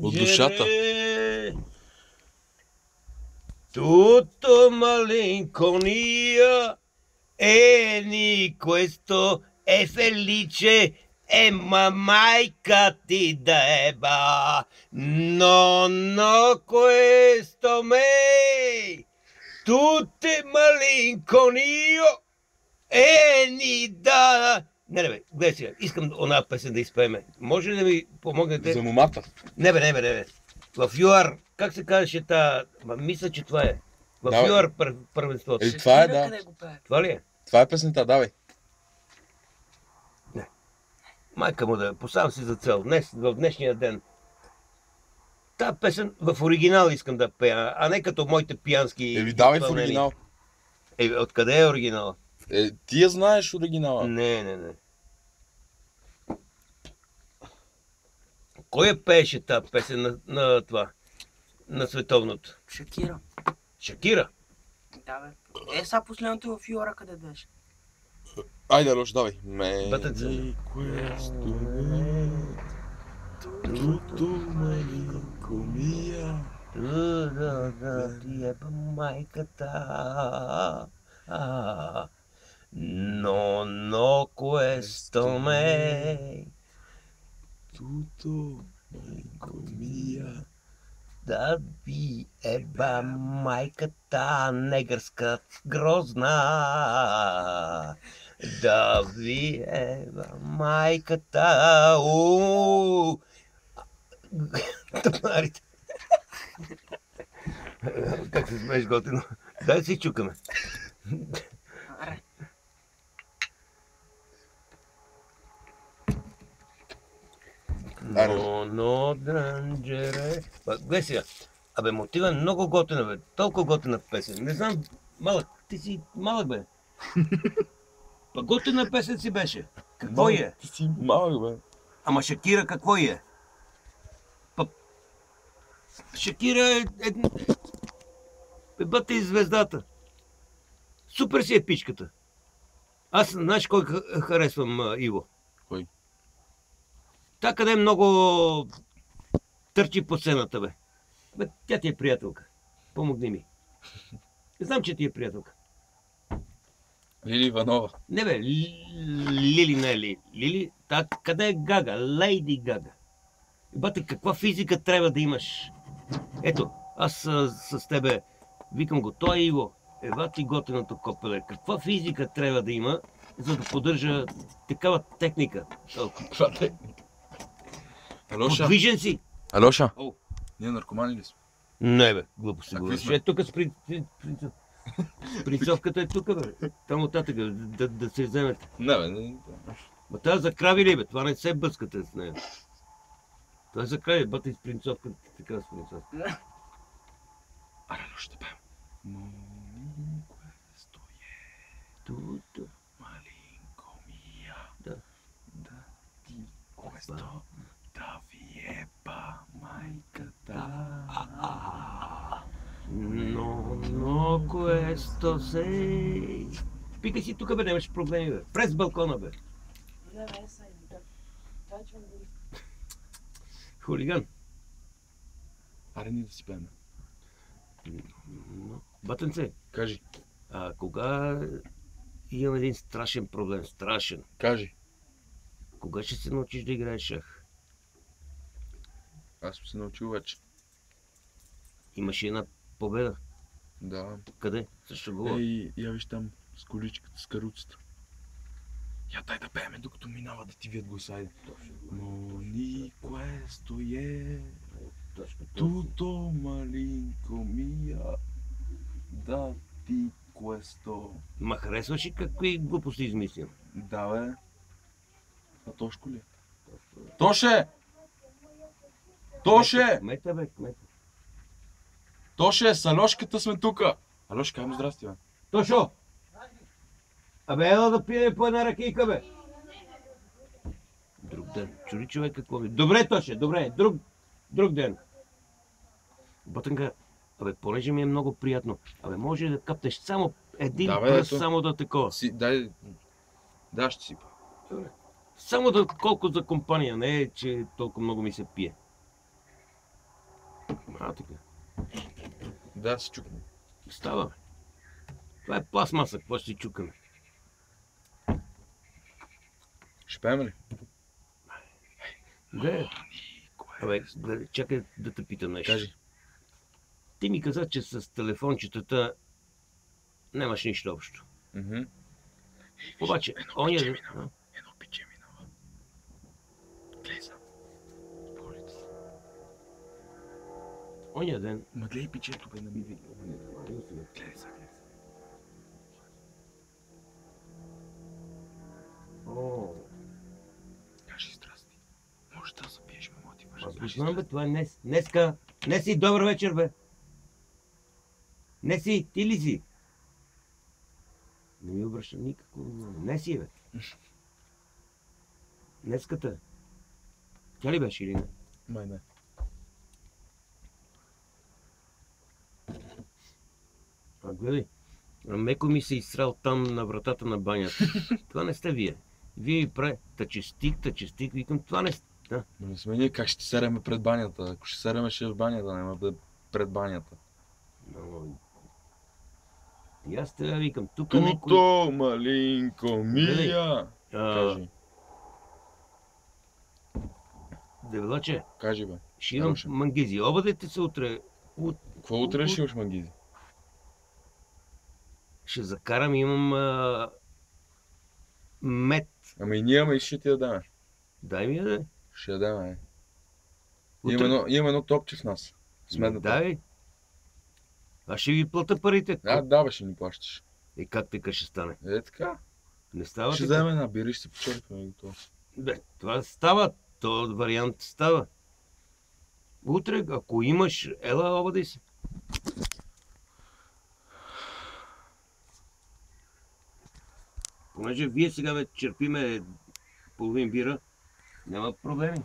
От душата. Tutto malinconia e di questo è felice e ma mai cattiva. Non ho questo me. Tutte malinconio e ни да... Не, гледай сега, искам една песен да изпееме. Може ли да ми помогнете? За момата. Не. В ЮАР, как се казваше та... Мисля, че това е. В ЮАР първенството. Това е, да. Това ли е? Това е песента, давай. Не. Майка му да поставям си за цел. Днес, в днешния ден. Та песен в оригинал искам да пея, а не като моите пиянски... Давай в оригинал. Откъде е оригинал? Ти я знаеш оригинала. Не. Кой я пееше тази песен на това? На световното? Шакира. Шакира? Да, бе. Сега последното в Юара къде беше? Айде, Алош, давай. Бътъца. Tutto malinconia. Да ти е майката. Но questo me. Tutto malinconia. Да ви еба майката негърска грозна. Да ви еба майката. Тъпнарите. Как се смееш, готино? Дай си чукаме. Но дранджере. Гледай сега. Абе, мотива е много готина, бе. Толкова готина песен. Не знам, малък. Ти си малък, бе. Па готина песен си беше. Какво е? Ти си малък, бе. Ама Шакира какво е? Шакира е бъта и звездата. Супер си е пичката. Аз знаеш кой харесвам, Иво? Кой? Та къде много търчи по сцената, бе. Бе, тя ти е приятелка. Помогни ми. Не знам, че ти е приятелка. Лили Иванова. Не, бе, Лили не е ли. Лили, къде е Гага? Лейди Гага. Бате, каква физика трябва да имаш? Ето, аз с тебе викам го, той е Иво. Ева ти готиното копеле. Каква физика трябва да има, за да поддържа такава техника? Каква техника? Алоша. Подвижен си. Алоша. Ние наркомани ли сме? Не, бе, глупо си говориш. сме? Тук с прицовката е тук, бе. Там оттатък, да се вземете. Не, бе. Ма тази за крави ли, бе? Това не се бъскате с нея. Това е за крави, бата и с принцовката, така с принцовката. Аре, ще пеем. Questo è Tutto malinconia. Да. Да ти questo да ви еба майката. Но questo sei. Пикай си тук, бе, нямаш проблеми, бе. През балкона, бе. Не, сега. Това че ме боли. Хулиган. Аре, ние да си пеем. Батенце, Кажи. Кога имам един страшен проблем, страшен. Кажи. Кога ще се научиш да играеш шах? Аз съм се научил вече. Имаш една победа. Да. Къде? Също говоря. Я виж там с количката, с каруцата. Я дай да пееме, докато минава да ти вият гласа. Мони questo è tutto malinconia. Да ти questo. Ма харесваш ли какви глупости измислям? Да, бе. А Тошко ли? Тоше! Тоше! Кмета, бе, кмета. Тоше, с Алошката сме тука. Алошка, аймо здрасти, бе. Тошо! Абе, ела да пием по една ракийка, бе. Друг ден. Чули човек какво ми... Добре, Тоше, добре. Друг ден. Батънка, абе, понеже ми е много приятно. Абе, може да капнеш само един пръст, само да такова. Дай, ще сипа. Добре. Само да колко за компания, не е, че толкова много ми се пие. Така. Да, се чукне. Става, бе. Това е пластмаса, какво ще си чукаме? Ще пеем ли? Да. Абе, чакай да те питам нещо. Кажи. Ти ми каза, че с телефончетата нямаш нищо общо. Обаче, оня... Едно пиче минава. Гледай са. По улицата. Оня ден... Ма гледай пичето, бе, намири. Гледай са, гледай са. О, Кажи здрасти. Може да запиеш, мама ти върши. аз го знам, бе, това е Неска. Неси, добър вечер, бе. Неси, ти ли си? Не ми обръща никакво внимание. Неси, бе. Неската. Тя ли беше или не? Май не. А гледай, меко ми се изсрал там на вратата на банята. Това не сте вие. Вие ми прави тъчестик, викам, това не сте. Да. Но не сме ние, как ще сереме пред банята? Ако ще сереме, ще е в банята, няма да е пред банята. Но... И аз те викам, тук некой... Туто, малинко, мия! Кажи. Девелаче, Кажи, бе. ще имам Хороше. мангизи. Обадете се утре. Какво утре ще имаш мангизи? Ще закарам, имам мед. Ами и ние, ама и ще ти я даме. Дай ми я да. Ще я даме, Утре... Имаме едно топче с нас. С медната. Дай. Аз ще ви плата парите. Да, бе, ще ни плащаш. И как така ще стане? Е, така. Не става Ще така. вземе една бира и ще се почерпим и готово. Бе, това става. То вариант става. Утре, ако имаш, ела, обадай се. Понеже вие сега черпиме половин бира, няма проблеми.